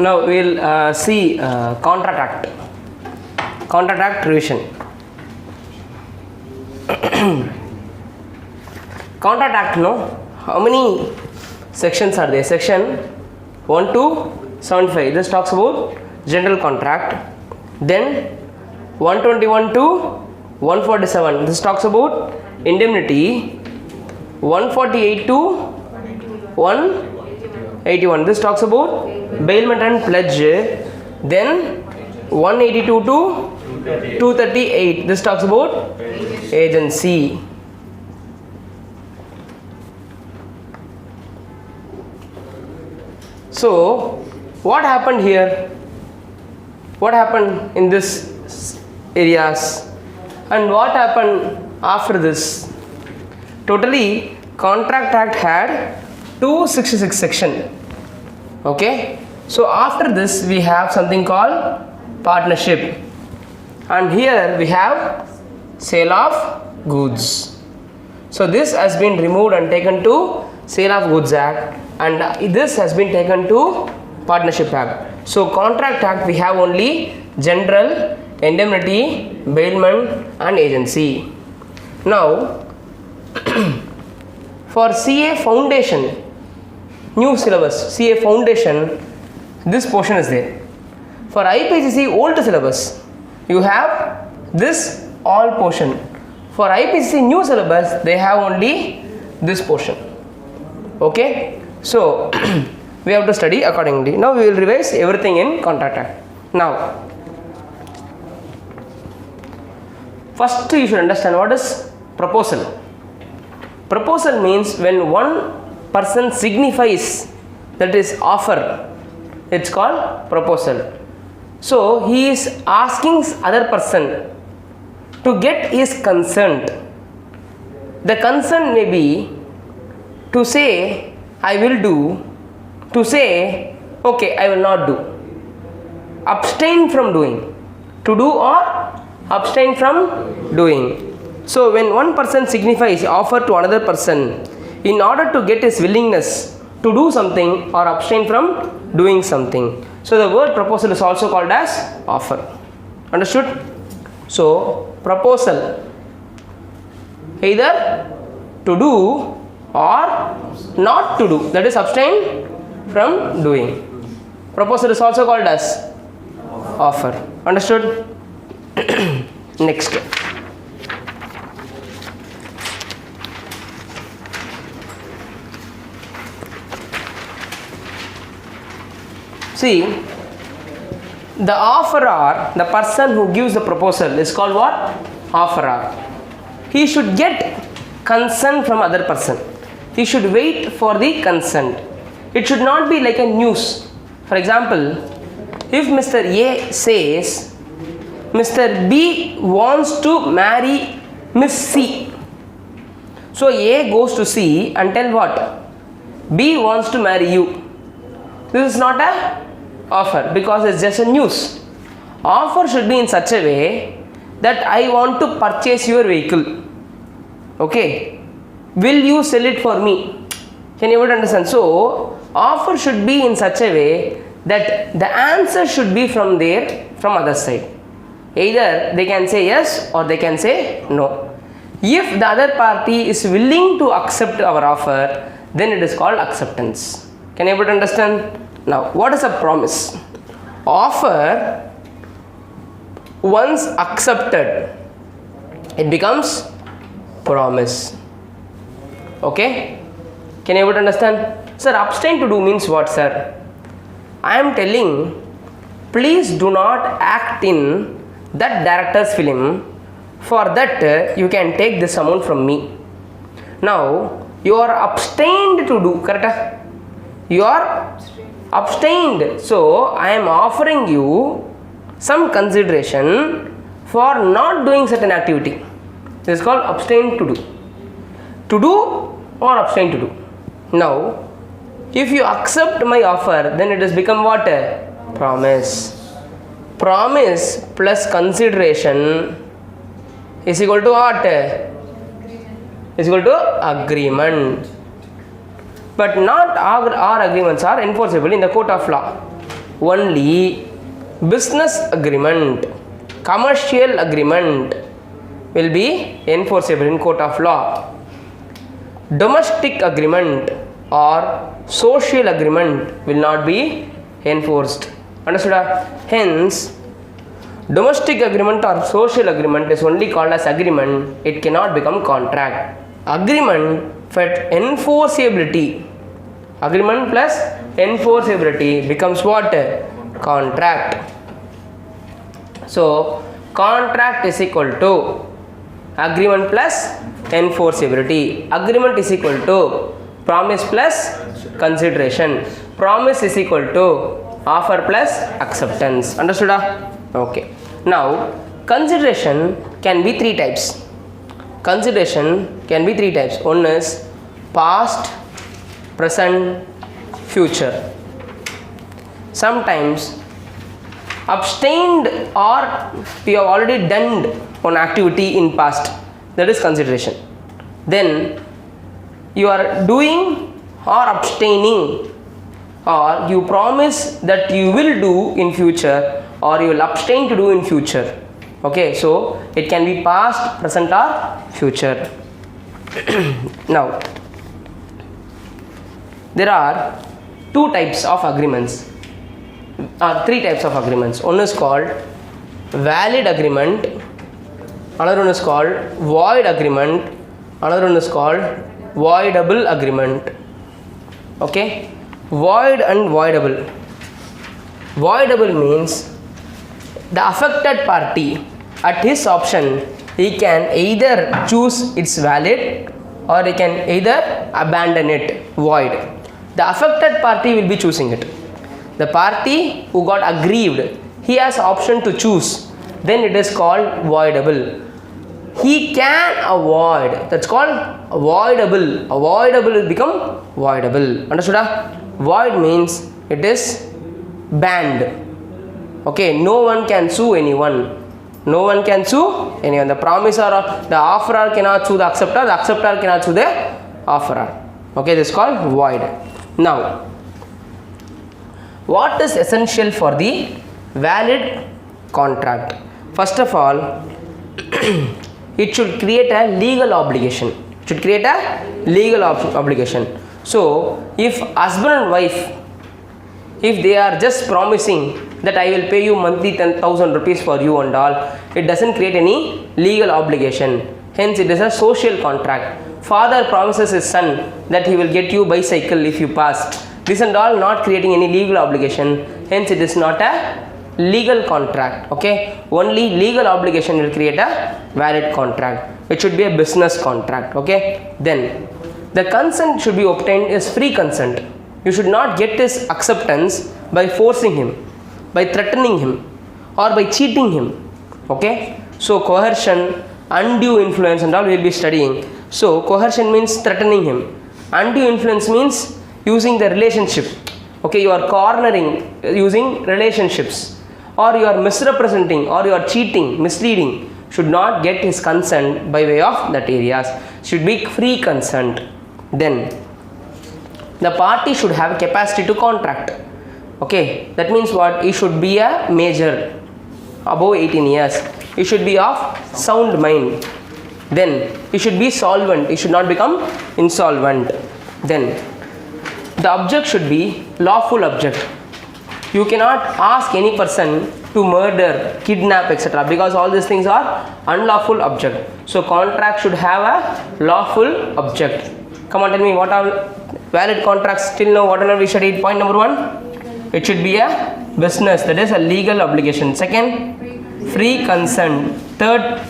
Now we will see Contract Act. Contract Act revision. Contract Act, no? How many sections are there? Section 1 to 75. This talks about general contract. Then 121 to 147. This talks about indemnity. 148 to 181. This talks about bailment and pledge. Then 182 to 238. This talks about agency. So what happened here? What happened in this areas? And what happened after this? Totally, Contract Act had 266 section. Okay. So after this we have something called partnership, and here we have sale of goods. So this has been removed and taken to Sale of Goods Act, and this has been taken to Partnership Act. So Contract Act we have only general, indemnity, bailment and agency. Now for CA Foundation, new syllabus, CA Foundation, this portion is there. For IPCC old syllabus, you have this all portion. For IPCC new syllabus, they have only this portion. Okay, so we have to study accordingly. Now we will revise everything in Contract Act. Now first you should understand what is proposal. Proposal means when one person signifies, that is offer, it's called proposal. So he is asking other person to get his consent. The consent may be to say I will do, to say okay I will not do, abstain from doing, to do or abstain from doing. So when one person signifies offer to another person in order to get his willingness to do something or abstain from doing something. So the word proposal is also called as offer. Understood? So proposal, either to do or not to do, that is abstain from doing. Proposal is also called as offer. Understood? Next. See, the offerer, the person who gives the proposal is called what? Offerer. He should get consent from other person. He should wait for the consent. It should not be like a news. For example, if Mr. A says Mr. B wants to marry Miss C, so A goes to C and tell what? B wants to marry you. This is not a offer because it's just a news. Offer should be in such a way that I want to purchase your vehicle. Okay, will you sell it for me? Can you understand? So offer should be in such a way that the answer should be from there, from other side. Either they can say yes or they can say no. If the other party is willing to accept our offer, then it is called acceptance. Can you understand? Now what is a promise? Offer, once accepted, it becomes promise. Okay, can you understand? Sir, abstain to do means what, sir? I am telling, please do not act in that director's film. For that you can take this amount from me. Now you are abstained to do, correct? You are abstained. So I am offering you some consideration for not doing certain activity. This is called abstain to do. To do or abstain to do. Now if you accept my offer, then it has become what? Promise. Promise plus consideration is equal to what? Is equal to agreement. But not all agreements are enforceable in the court of law. only business agreement, commercial agreement will be enforceable in court of law. Domestic agreement or social agreement will not be enforced. Understood? Hence, domestic agreement or social agreement is only called as agreement. It cannot become contract. Agreement for enforceability. Agreement plus enforceability becomes what? Contract. So, contract is equal to agreement plus enforceability. Agreement is equal to promise plus consideration. Promise is equal to offer plus acceptance. Understood? Okay. Now, consideration can be three types. Consideration can be three types. One is past, present, future. Sometimes abstained or we have already done one activity in past, that is consideration. Then you are doing or abstaining, or you promise that you will do in future or you will abstain to do in future. Okay, so it can be past, present or future. Now, there are two types of agreements, three types of agreements. One is called valid agreement, another one is called void agreement, another one is called voidable agreement. Okay, void and voidable. Voidable means the affected party, at his option, he can either choose it's valid or he can either abandon it, void. The affected party will be choosing it. The party who got aggrieved, he has option to choose, then it is called voidable. He can avoid, that's called avoidable. Avoidable will become voidable. Understood? Void means it is banned. Okay, no one can sue anyone. No one can sue anyone. The promisor or the offerer cannot sue the acceptor cannot sue the offerer. Okay, this is called void. Now, what is essential for the valid contract? First of all, it should create a legal obligation. It should create a legal obligation. So, if husband and wife, if they are just promising that I will pay you monthly 10,000 rupees for you and all, it doesn't create any legal obligation. Hence, it is a social contract. Father promises his son that he will get you bicycle if you pass. This and all not creating any legal obligation. Hence, it is not a legal contract. Okay, only legal obligation will create a valid contract. It should be a business contract. Okay, then the consent should be obtained is free consent. You should not get his acceptance by forcing him, by threatening him, or by cheating him. Okay, so coercion, undue influence and all we will be studying. So coercion means threatening him. Undue influence means using the relationship. Okay, you are cornering using relationships, or you are misrepresenting, or you are cheating, misleading. Should not get his consent by way of that areas. Should be free consent. Then the party should have capacity to contract. Okay, that means what? He should be a major, above 18 years. He should be of sound mind. Then he should be solvent. He should not become insolvent. Then the object should be lawful object. You cannot ask any person to murder, kidnap, etc. because all these things are unlawful object. So contract should have a lawful object. Come on, tell me what are valid contracts till now. Whatever we studied. Point number 1, it should be a business, that is a legal obligation. Second, free consent. Third,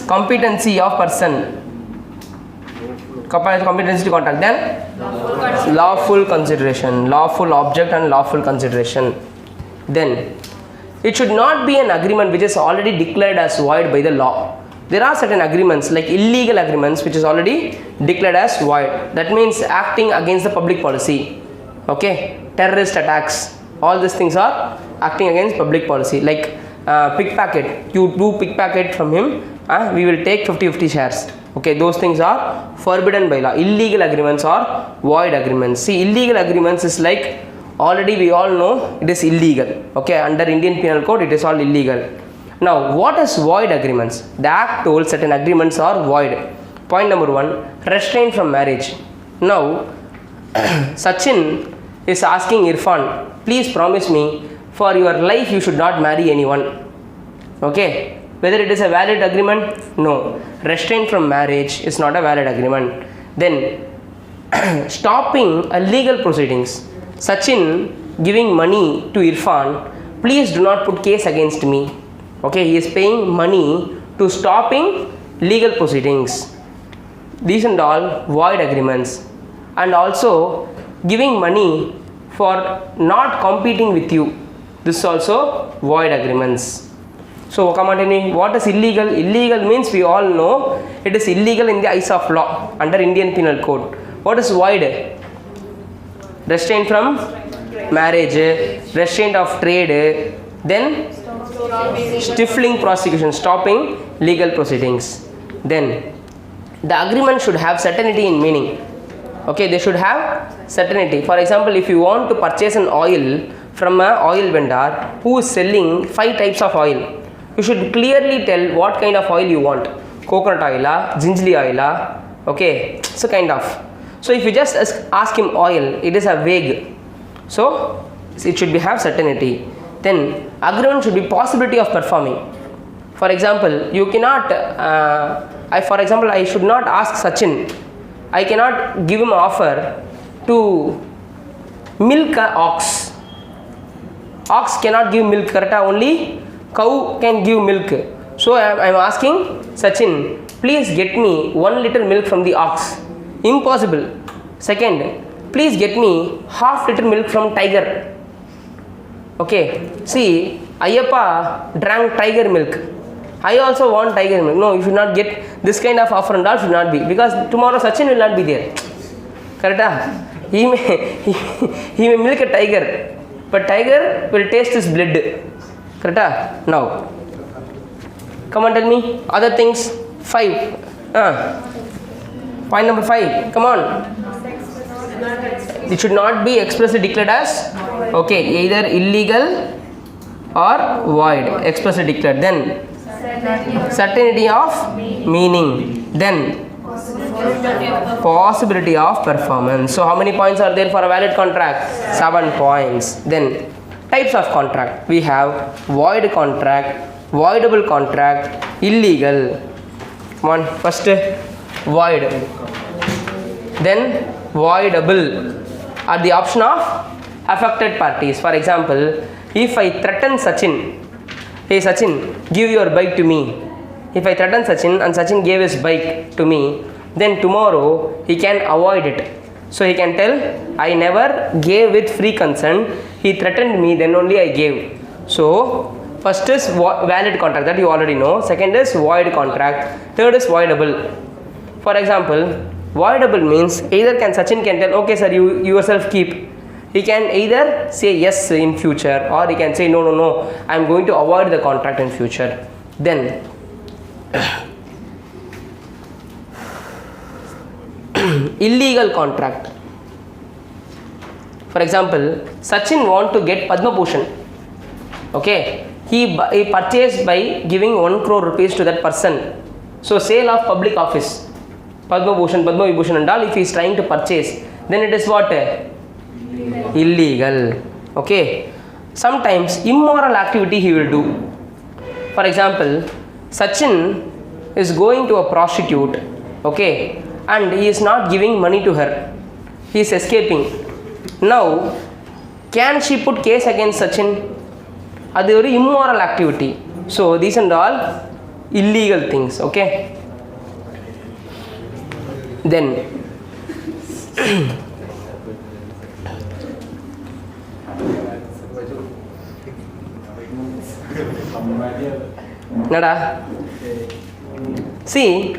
competency of person, competency to contract. Then lawful consideration, lawful object and lawful consideration. Then it should not be an agreement which is already declared as void by the law. There are certain agreements like illegal agreements which is already declared as void. That means acting against the public policy. Okay, terrorist attacks, all these things are acting against public policy. Like pickpocket, you do pickpocket from him, we will take 50-50 shares. Okay, those things are forbidden by law. Illegal agreements are void agreements. See, illegal agreements is like, already we all know it is illegal. Okay, under Indian Penal Code it is all illegal. Now what is void agreements? The act told certain agreements are void. Point number 1, restraint from marriage. Now Sachin is asking Irfan, please promise me for your life you should not marry anyone. Okay, whether it is a valid agreement? No. Restraint from marriage is not a valid agreement. Then stopping a legal proceedings. Sachin giving money to Irfan, please do not put case against me. Okay, he is paying money to stopping legal proceedings. These and all void agreements. And also giving money for not competing with you, this is also void agreements. So come on, tell me, what is illegal? Illegal means we all know it is illegal in the eyes of law under Indian Penal Code. What is void? Restraint from marriage, restraint of trade, then stifling prosecution, stopping legal proceedings. Then the agreement should have certainty in meaning. Okay, they should have certainty. For example, if you want to purchase an oil from an oil vendor who is selling 5 types of oil, you should clearly tell what kind of oil you want. Coconut oil, gingerly oil, okay, so kind of. So if you just ask him oil, it is a vague. So it should be have certainty. Then agreement should be possibility of performing. For example, you cannot, I should not ask Sachin, I cannot give him offer to milk an ox. Ox cannot give milk, correct? Only cow can give milk. So I am asking Sachin, please get me 1 liter milk from the ox. Impossible. Second, please get me half liter milk from tiger. Okay, see, Ayyappa drank tiger milk. I also want tiger milk. No, you should not get this kind of offer and all should not be, because tomorrow Sachin will not be there. Correct? He may milk a tiger, but tiger will taste his blood. Correct? Now, come on, tell me other things. 5. Point number 5. Come on. It should not be expressly declared as, okay, either illegal or void. Expressly declared. Then certainty of meaning. Then possibility of performance. So how many points are there for a valid contract? 7 points. Then types of contract. We have void contract, voidable contract, illegal. Come on, first void, then voidable are the option of affected parties. For example, if I threaten Sachin, hey Sachin, give your bike to me. If I threaten Sachin and Sachin gave his bike to me, then tomorrow he can avoid it. So he can tell, I never gave with free consent, he threatened me, then only I gave. So first is valid contract, that you already know. Second is void contract. Third is voidable. For example, voidable means either Sachin can tell, okay sir, you yourself keep. He can either say yes in future, or he can say no, I am going to avoid the contract in future. Then illegal contract. For example, Sachin want to get Padma Bhushan. Okay, he purchased by giving 1 crore rupees to that person. So sale of public office, Padma Bhushan, Padma Vibhushan and all, if he is trying to purchase, then it is what? Illegal. Okay. Sometimes immoral activity he will do. For example, Sachin is going to a prostitute, okay, and he is not giving money to her. He is escaping. Now, can she put case against Sachin? That is immoral activity. So these and all illegal things. Okay. Then Nada. See,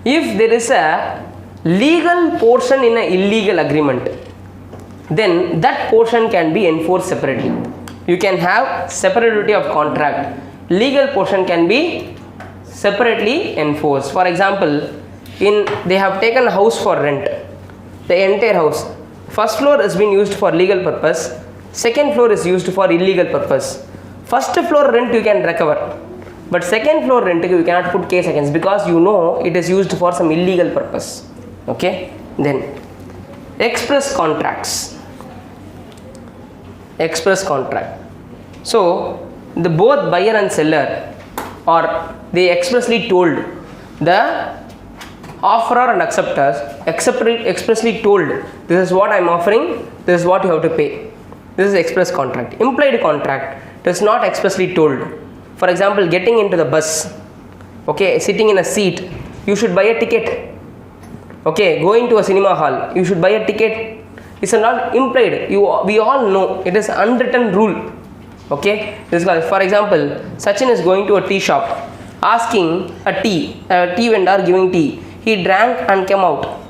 if there is a legal portion in an illegal agreement, then that portion can be enforced separately. You can have separability of contract. Legal portion can be separately enforced. For example, they have taken a house for rent, the entire house. First floor is being used for legal purpose, second floor is used for illegal purpose. First floor rent you can recover, but second floor rent you cannot put case against, because you know it is used for some illegal purpose. Okay, then express contracts. Express contract. So the both buyer and seller, or they expressly told, the offerer and acceptors expressly told, this is what I am offering, this is what you have to pay. This is express contract. Implied contract is not expressly told. For example, getting into the bus, okay, sitting in a seat, you should buy a ticket. Okay, going to a cinema hall, you should buy a ticket. It's not implied. We all know it is unwritten rule. Okay, this guy, for example, Sachin is going to a tea shop, asking a tea vendor giving tea. He drank and came out.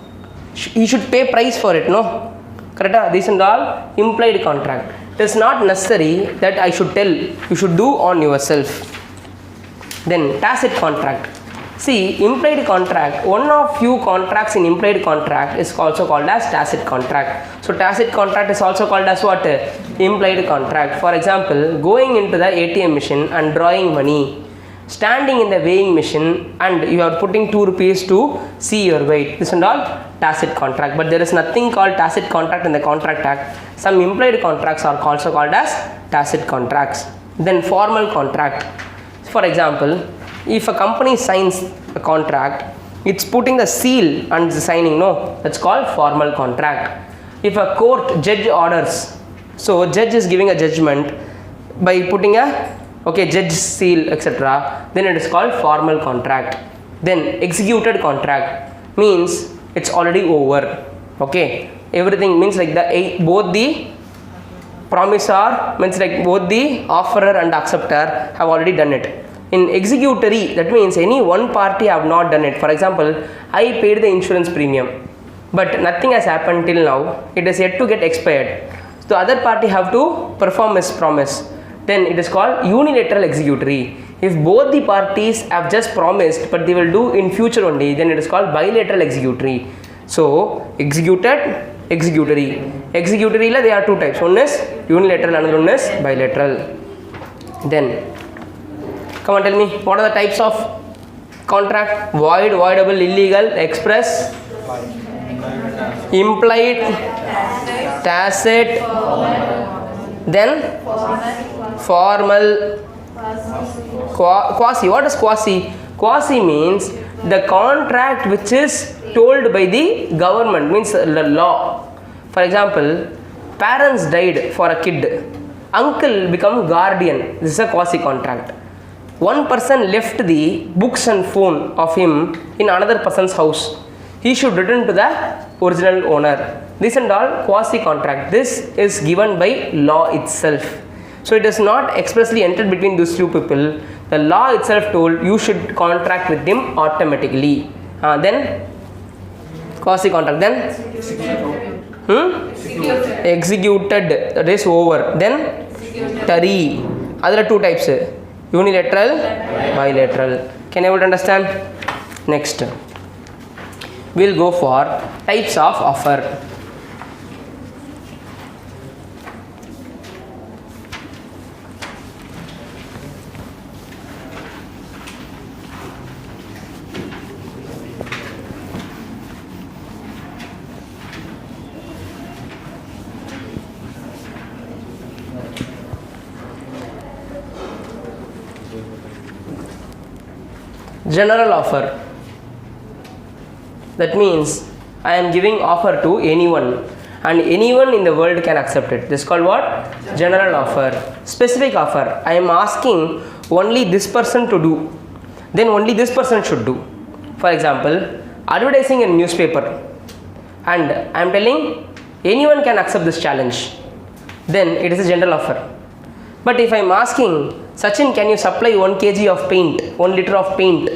He should pay price for it, no? Correct? This is all implied contract. It is not necessary that I should tell. You should do on yourself. Then tacit contract. See, implied contract, one of few contracts in implied contract is also called as tacit contract. So tacit contract is also called as what? Implied contract. For example, going into the ATM machine and drawing money, standing in the weighing machine and you are putting 2 rupees to see your weight. This is all tacit contract, but there is nothing called tacit contract in the Contract Act. Some implied contracts are also called as tacit contracts. Then formal contract. For example, if a company signs a contract, it's putting the seal and the signing, no, that's called formal contract. If a court judge orders, so judge is giving a judgment by putting a judge seal, etc., then it is called formal contract. Then executed contract means it's already over. Okay, everything means like both the promisor, means like both the offerer and acceptor have already done it. In executory, that means any one party have not done it. For example, I paid the insurance premium, but nothing has happened till now. It is yet to get expired. So the other party have to perform his promise. Then it is called unilateral executory. If both the parties have just promised but they will do in future only, then it is called bilateral executory. So executed, executory. Executory there are two types. One is unilateral, another one is bilateral. Then come on, tell me, what are the types of contract? Void, voidable, illegal, express, implied, tacit, then formal, quasi. What is quasi? Quasi means the contract which is told by the government, means the law. For example, parents died for a kid, uncle become guardian. This is a quasi contract. One person left the books and phone of him in another person's house. He should return to the original owner. This and all quasi contract. This is given by law itself. So it is not expressly entered between those two people. The law itself told you should contract with him automatically. Then quasi contract. Then executed. That is over. Then tari. Other two types. Unilateral, bilateral. Can you able to understand? Next, we'll go for types of offer. General offer. That means I am giving offer to anyone and anyone in the world can accept it. This is called what? General offer. Specific offer. I am asking only this person to do, then only this person should do. For example, advertising in newspaper and I am telling anyone can accept this challenge, then it is a general offer. But if I am asking Sachin, can you supply 1 kg of paint, 1 liter of paint,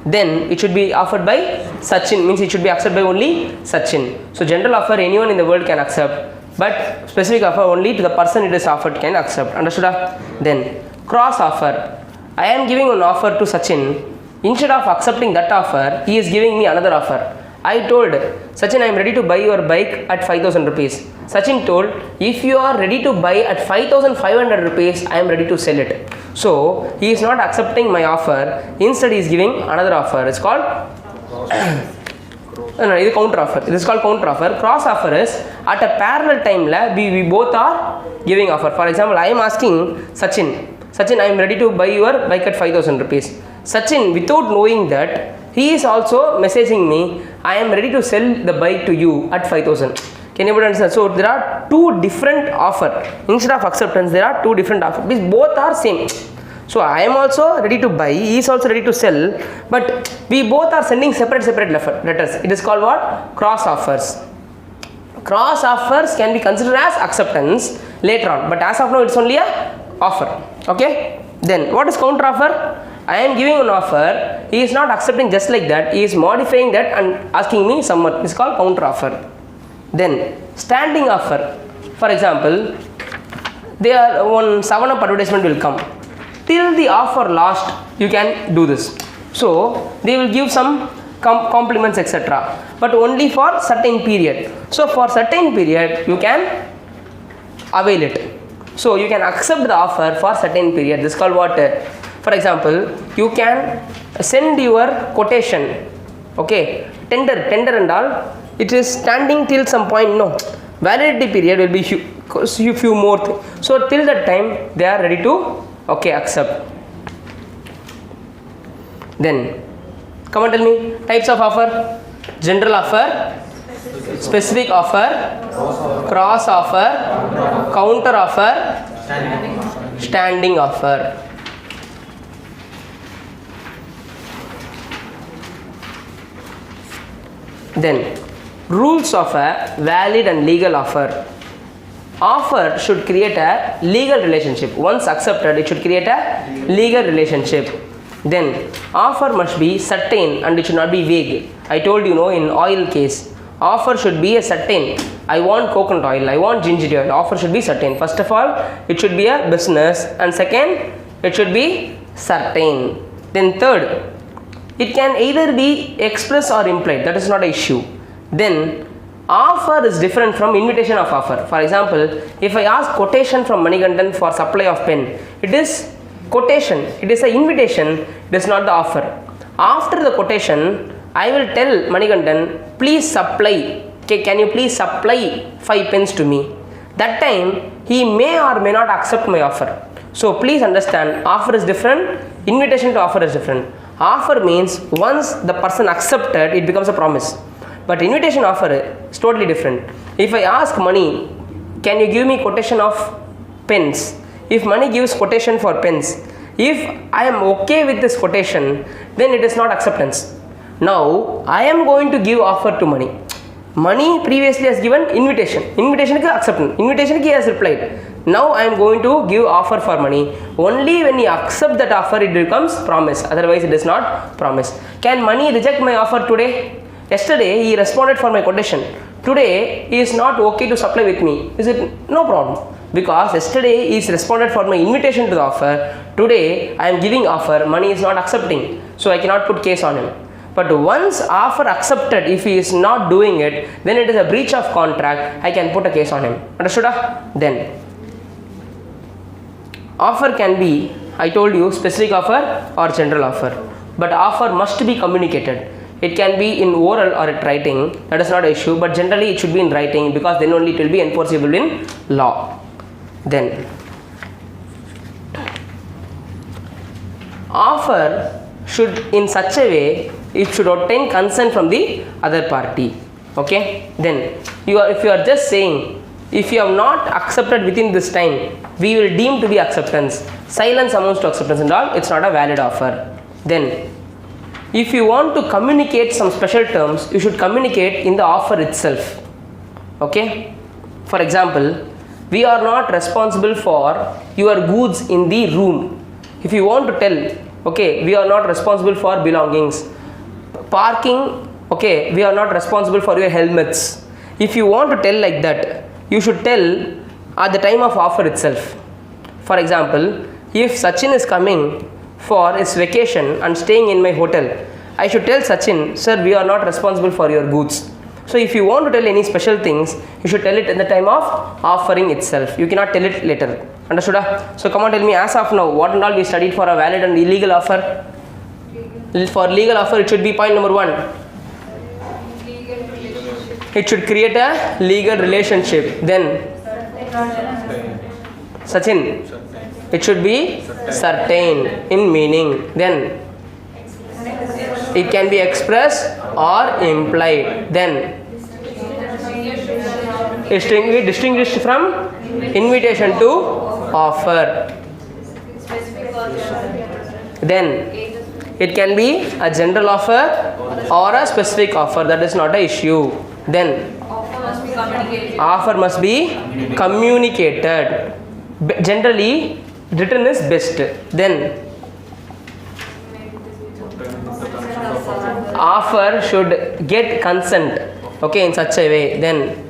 then it should be offered by Sachin, means it should be accepted by only Sachin. So general offer anyone in the world can accept, but specific offer only to the person it is offered can accept. Understood? Then cross offer. I am giving an offer to Sachin, Instead of accepting that offer, he is giving me another offer. I told Sachin, I am ready to buy your bike at 5,000 rupees. Sachin told, if you are ready to buy at 5,500 rupees, I am ready to sell it. So he is not accepting my offer. Instead, he is giving another offer. It's called no, this is counter offer. This is called counter offer. Cross offer is at a parallel time we both are giving offer. For example, I am asking Sachin, I am ready to buy your bike at 5,000 rupees. Sachin, without knowing that, he is also messaging me, I am ready to sell the bike to you at 5,000. Can you understand? So there are two different offers. Instead of acceptance, there are two different offers. These both are same. So I am also ready to buy, he is also ready to sell, but we both are sending separate letters. It is called what? Cross offers. Cross offers can be considered as acceptance later on, but as of now it's only a offer. Okay? Then what is counter offer? I am giving an offer, he is not accepting just like that, he is modifying that and asking me some more. It's called counter offer. Then standing offer. For example, one 7-up advertisement will come. Till the offer last, you can do this. So they will give some compliments, etc. But only for certain period. So for certain period, you can avail it. So you can accept the offer for certain period. This is called what? For example, you can send your quotation. Okay, tender and all. It is standing till some point. No, validity period will be few more things. So till that time, they are ready to accept. Then come and tell me types of offer. General offer, specific offer, cross offer, counter offer, standing offer. Then rules of a valid and legal offer. Offer should create a legal relationship. Once accepted, it should create a legal relationship. Then offer must be certain and it should not be vague. I told you in oil case, offer should be a certain. I want coconut oil, I want ginger oil. Offer should be certain. First of all, it should be a business, and second, it should be certain. Then third, it can either be express or implied. That is not an issue. Then offer is different from invitation of offer. For example, if I ask quotation from Manikandan for supply of pen, it is quotation, it is an invitation, it is not the offer. After the quotation, I will tell Manikandan, please supply, can you please supply 5 pens to me? That time, he may or may not accept my offer. So please understand, offer is different, invitation to offer is different. Offer means once the person accepted, it becomes a promise. But invitation offer is totally different. If I ask money, can you give me quotation of pens? If money gives quotation for pens, if I am okay with this quotation, then it is not acceptance. Now I am going to give offer to money. Money previously has given invitation. Invitation ki acceptance. Invitation ki has replied. Now I am going to give offer for money. Only when you accept that offer, it becomes promise. Otherwise, it is not promise. Can money reject my offer today? Yesterday, he responded for my quotation. Today, he is not okay to supply with me. Is it? No problem. Because yesterday, he is responded for my invitation to the offer. Today, I am giving offer. Money is not accepting. So, I cannot put case on him. But once offer accepted, if he is not doing it, then it is a breach of contract. I can put a case on him. Understood? Then, offer can be, I told you, specific offer or general offer. But offer must be communicated. It can be in oral or in writing. That is not an issue. But generally, it should be in writing, because then only it will be enforceable in law. Then, offer should in such a way, it should obtain consent from the other party. Okay? Then, if you are just saying, if you have not accepted within this time, we will deem to be acceptance. Silence amounts to acceptance and all. It's not a valid offer. Then, if you want to communicate some special terms, you should communicate in the offer itself. Okay? For example, we are not responsible for your goods in the room. If you want to tell, okay, we are not responsible for belongings. Parking, okay, we are not responsible for your helmets. If you want to tell like that, you should tell at the time of offer itself. For example, if Sachin is coming for his vacation and staying in my hotel, I should tell Sachin, sir, we are not responsible for your goods. So if you want to tell any special things, you should tell it in the time of offering itself. You cannot tell it later. Understood? So come on, tell me, as of now, what and all we studied for a valid and illegal offer? For legal offer, it should be point number 1. It should create a legal relationship. Then, Sachin, it should be certain in meaning. Then, it can be expressed or implied. Then, it should be distinguished from invitation to offer. Then, it can be a general offer or a specific offer. That is not an issue. Then, offer must be communicated. Generally, written is best. Then, offer should get consent, okay, in such a way. Then,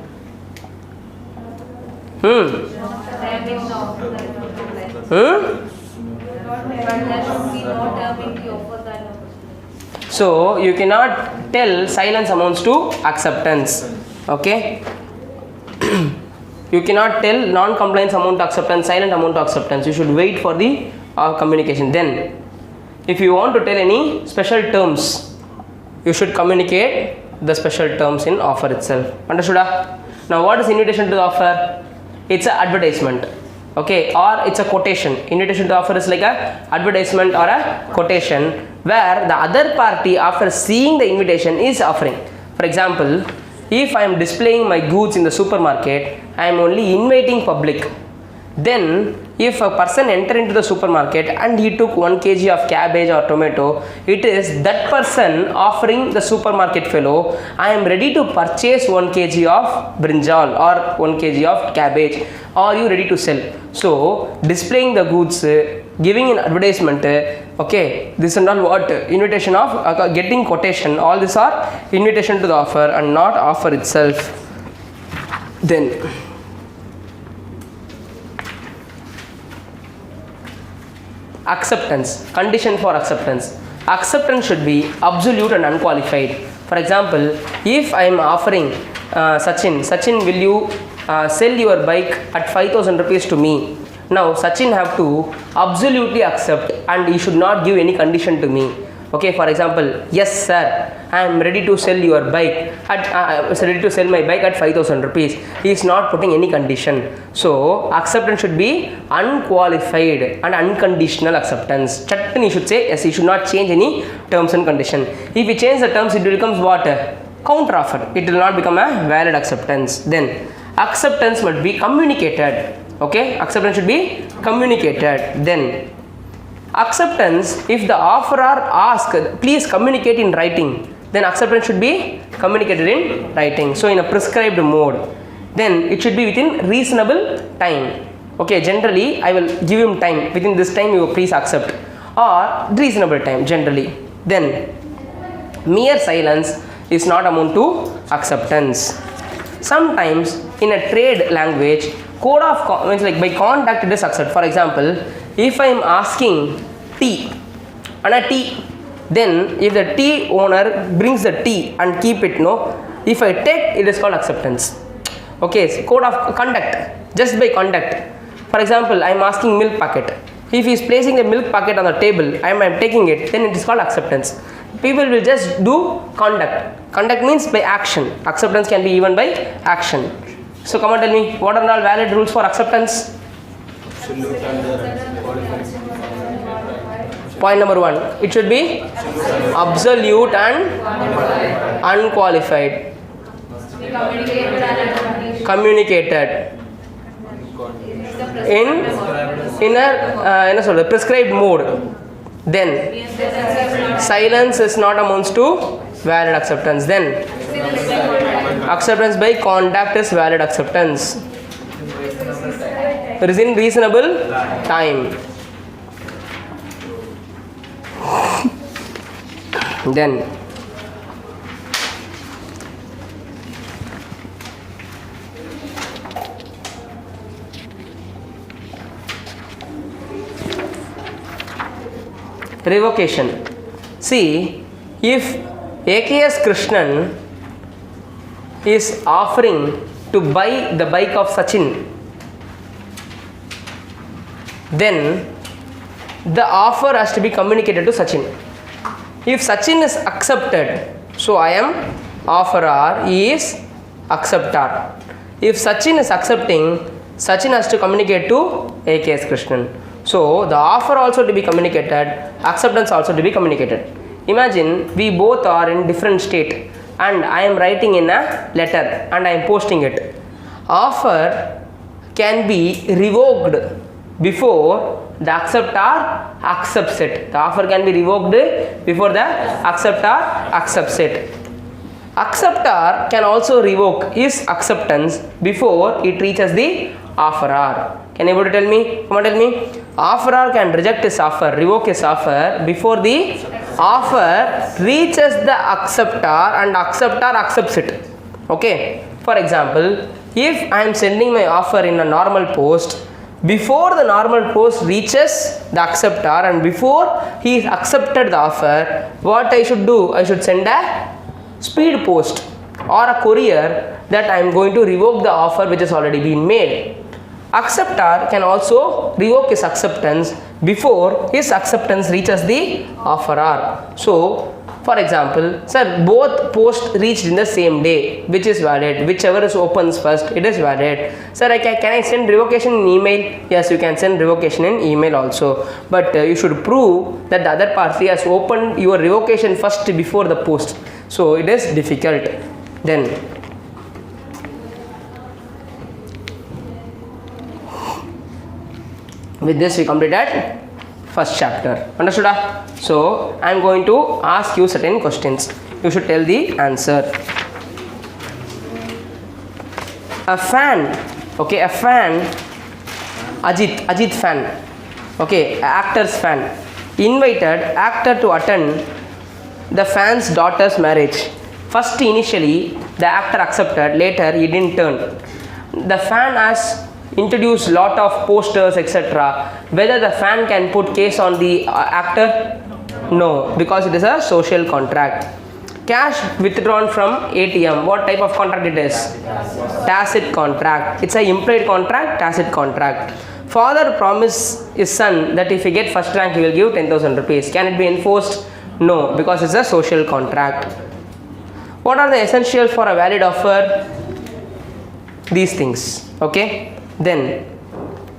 so you cannot tell silence amounts to acceptance, okay. You cannot tell non-compliance amount to acceptance, silent amount to acceptance. You should wait for the communication. Then, if you want to tell any special terms, you should communicate the special terms in offer itself. Understood? Now, what is invitation to the offer? It's an advertisement, okay, or it's a quotation. Invitation to offer is like a advertisement or a quotation where the other party, after seeing the invitation, is offering. For example, if I am displaying my goods in the supermarket, I am only inviting public. Then, if a person enter into the supermarket and he took 1 kg of cabbage or tomato, it is that person offering the supermarket fellow, I am ready to purchase 1 kg of brinjal or 1 kg of cabbage. Are you ready to sell? So, displaying the goods, giving an advertisement, okay, this and all what? Invitation of getting quotation. All these are invitation to the offer and not offer itself. Then, acceptance, condition for acceptance. Acceptance should be absolute and unqualified. For example, if I am offering Sachin, will you sell your bike at 5,000 rupees to me? Now, Sachin have to absolutely accept and he should not give any condition to me. Okay, for example, yes sir, I am ready to sell your bike ready to sell my bike at 5,000 rupees. He is not putting any condition. So, acceptance should be unqualified and unconditional acceptance. Chattan he should say yes, he should not change any terms and condition. If he change the terms, it becomes what? Counter offer. It will not become a valid acceptance. Then, acceptance must be communicated. Okay, acceptance should be communicated. Then, acceptance, if the offerer asks, please communicate in writing, then acceptance should be communicated in writing. So, in a prescribed mode. Then, it should be within reasonable time. Okay, generally, I will give him time. Within this time, you please accept. Or reasonable time, generally. Then, mere silence is not amount to acceptance. Sometimes, in a trade language, code of means like by contact it is accepted. For example, if I am asking tea and a tea, then if the tea owner brings the tea and keep it, no, if I take, it is called acceptance. Okay, so code of conduct, just by conduct. For example, I am asking milk packet. If he is placing the milk packet on the table, I am taking it, then it is called acceptance. People will just do conduct. Conduct means by action. Acceptance can be even by action. So come on, tell me, what are all valid rules for acceptance? Point number 1, it should be absolute and unqualified. Communicated in a prescribed mode. Then, silence is not amounts to valid acceptance. Then, acceptance by conduct is valid acceptance. It is in reasonable time. Then, Revocation. See, if AKS Krishnan is offering to buy the bike of Sachin, then the offer has to be communicated to Sachin. If Sachin is accepted, so I am offerer, he is acceptor. If Sachin is accepting, Sachin has to communicate to AKS Krishnan. So the offer also to be communicated, acceptance also to be communicated. Imagine we both are in different state and I am writing in a letter and I am posting it. Offer can be revoked before the acceptor accepts it. The offer can be revoked before the acceptor accepts it. Acceptor can also revoke his acceptance before it reaches the offerer. Can anybody tell me? Come on, tell me. Offerer can reject his offer, revoke his offer before the offer reaches the acceptor and acceptor accepts it. Okay. For example, if I am sending my offer in a normal post, before the normal post reaches the acceptor and before he accepted the offer, what I should do? I should send a speed post or a courier that I am going to revoke the offer which has already been made. Acceptor can also revoke his acceptance before his acceptance reaches the offerer. So, for example, sir, both posts reached in the same day, which is valid. Whichever is opens first, it is valid. Sir, can I send revocation in email? Yes, you can send revocation in email also. But you should prove that the other party has opened your revocation first before the post. So, it is difficult. Then, with this we completed first chapter. Understood? So I am going to ask you certain questions. You should tell the answer. A fan, okay, a fan, Ajit fan, okay, actor's fan, invited actor to attend the fan's daughter's marriage. First, initially, the actor accepted, later he didn't turn. The fan has introduced lot of posters, etc. Whether the fan can put case on the actor? No, because it is a social contract. Cash withdrawn from ATM, what type of contract it is? Tacit contract. It's a implied contract, tacit contract. Father promised his son that if he get first rank he will give 10,000 rupees. Can it be enforced? No, because it's a social contract. What are the essentials for a valid offer? These things. Okay. Then,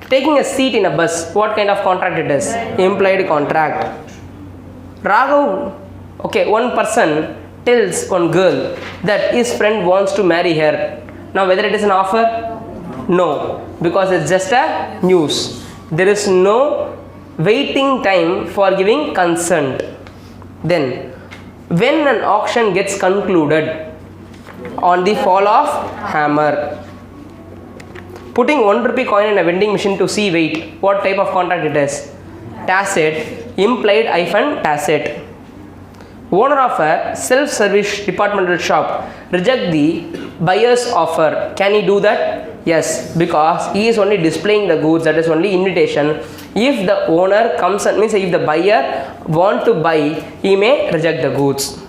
taking a seat in a bus, what kind of contract it is? Implied contract. Raghav, okay, one person tells one girl that his friend wants to marry her. Now, whether it is an offer? No, because it's just a news. There is no waiting time for giving consent. Then, when an auction gets concluded on the fall of hammer, putting 1 rupee coin in a vending machine to see weight, what type of contract it is? Tacit, implied hyphen tacit. Owner of a self-service departmental shop reject the buyer's offer. Can he do that? Yes, because he is only displaying the goods, that is only invitation. If the owner comes and means if the buyer want to buy, he may reject the goods.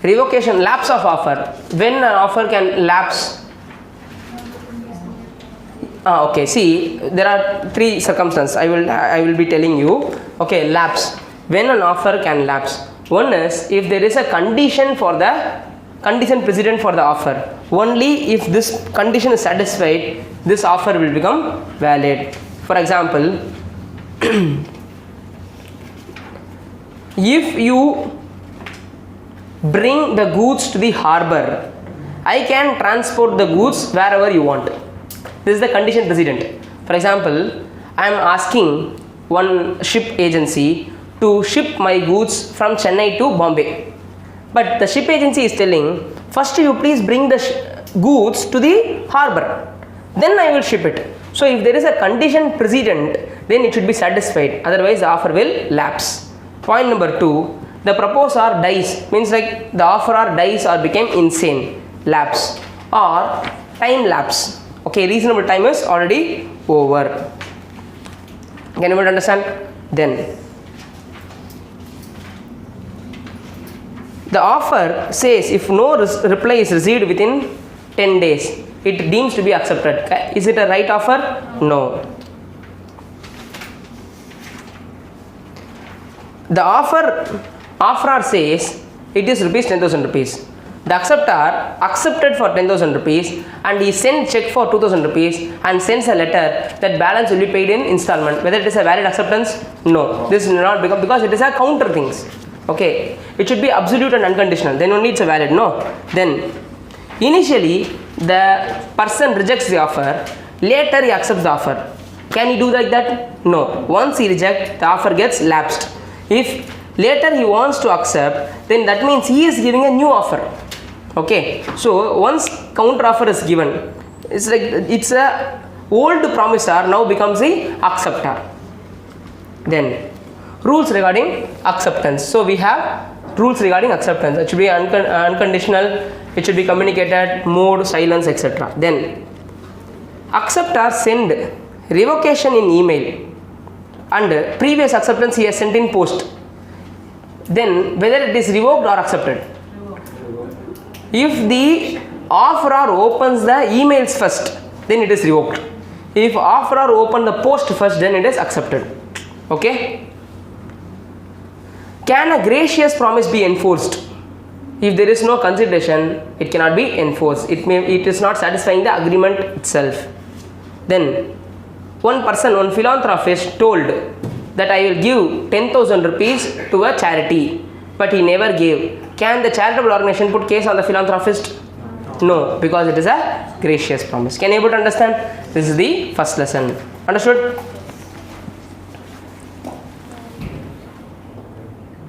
Revocation, lapse of offer. When an offer can lapse? Okay, see, there are 3 circumstances I will be telling you. Okay, lapse. When an offer can lapse. One is if there is a condition for the condition precedent for the offer. Only if this condition is satisfied, this offer will become valid. For example, if you bring the goods to the harbor, I can transport the goods wherever you want. This is the condition precedent. For example, I am asking one ship agency to ship my goods from Chennai to Bombay. But the ship agency is telling, first you please bring the goods to the harbor. Then I will ship it. So if there is a condition precedent, then it should be satisfied. Otherwise the offer will lapse. Point number 2, the proposer dies. Means like the offerer dies or became insane. Lapse. Or time lapse. Okay, reasonable time is already over. Can you understand? Then the offer says if no reply is received within 10 days, it deems to be accepted. Is it a right offer? No. The offeror says it is rupees 10,000 rupees. The acceptor accepted for 10,000 rupees and he sent check for 2,000 rupees and sends a letter that balance will be paid in installment. Whether it is a valid acceptance? No. This will not become, because it is a counter things. Okay. It should be absolute and unconditional. Then only it's a valid. No. Then initially the person rejects the offer. Later he accepts the offer. Can he do like that? No. Once he rejects, the offer gets lapsed. If later he wants to accept, then that means he is giving a new offer. Okay, so once counter offer is given, it's like it's a old promisor now becomes the acceptor. Then rules regarding acceptance. So we have rules regarding acceptance. It should be unconditional, it should be communicated, mode, silence, etc. Then acceptor send revocation in email and previous acceptance he has sent in post. Then whether it is revoked or accepted. If the offeror opens the emails first, then it is revoked. If offeror open the post first, then it is accepted. Okay. Can a gracious promise be enforced? If there is no consideration, it cannot be enforced. It is not satisfying the agreement itself. Then one philanthropist told that I will give 10,000 rupees to a charity, but he never gave. Can the charitable organization put case on the philanthropist? No, because it is a gracious promise. Can you able to understand? This is the first lesson. Understood?